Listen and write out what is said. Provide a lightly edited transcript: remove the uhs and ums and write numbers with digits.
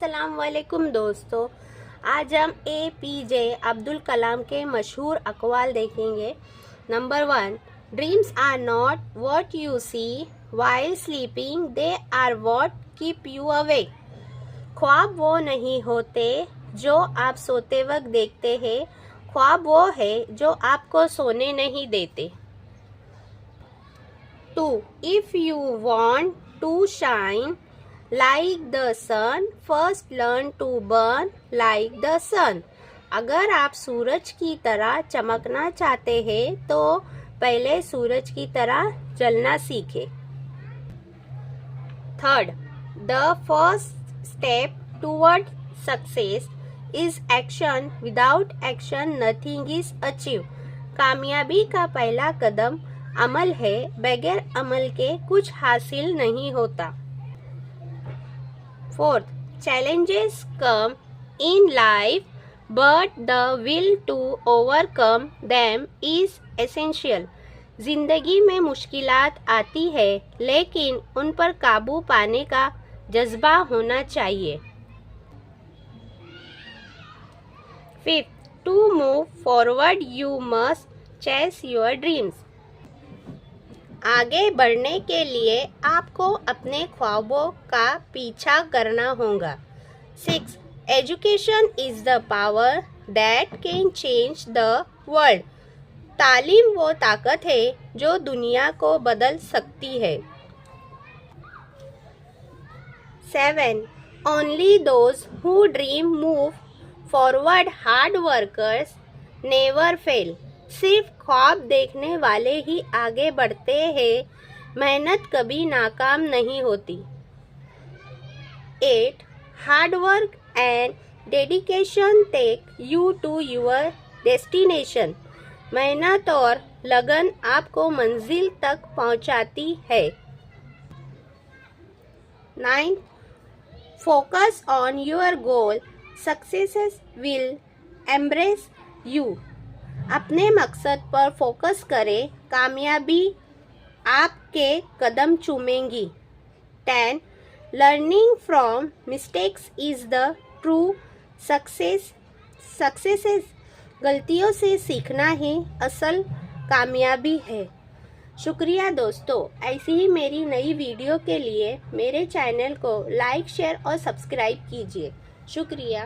अस्सलाम वालेकुम दोस्तों, आज हम APJ अब्दुल कलाम के मशहूर अक़वाल देखेंगे। Number 1, dreams are not what you see while sleeping, they are what keep you awake. ख्वाब वो नहीं होते जो आप सोते वक्त देखते हैं, ख्वाब वो है जो आपको सोने नहीं देते। 2, if you want to shine like the sun, first learn to burn like the sun। अगर आप सूरज की तरह चमकना चाहते हैं तो पहले सूरज की तरह जलना सीखें। 3, the first step toward success is action, without action nothing is achieved। कामयाबी का पहला कदम अमल है, बगैर अमल के कुछ हासिल नहीं होता। 4, challenges come in life but the will to overcome them is essential। जिंदगी में मुश्किलात आती है लेकिन उन पर काबू पाने का जज्बा होना चाहिए। 5, to move forward you must chase your dreams। आगे बढ़ने के लिए आपको अपने ख्वाबों का पीछा करना होगा। 6, education is the power that can change the world. तालीम वो ताकत है जो दुनिया को बदल सकती है। 7, only those who dream move forward, hard workers never fail. सिर्फ ख्वाब देखने वाले ही आगे बढ़ते हैं, मेहनत कभी नाकाम नहीं होती। 8, hard work and dedication take you to your destination. मेहनत और लगन आपको मंजिल तक पहुंचाती है। 9, focus on your goal, success will embrace you. अपने मकसद पर फोकस करें, कामयाबी आपके कदम चूमेंगी। 10, learning from mistakes is the true success. गलतियों से सीखना ही असल कामयाबी है। शुक्रिया दोस्तों, ऐसी ही मेरी नई वीडियो के लिए मेरे चैनल को लाइक, शेयर और सब्सक्राइब कीजिए। शुक्रिया।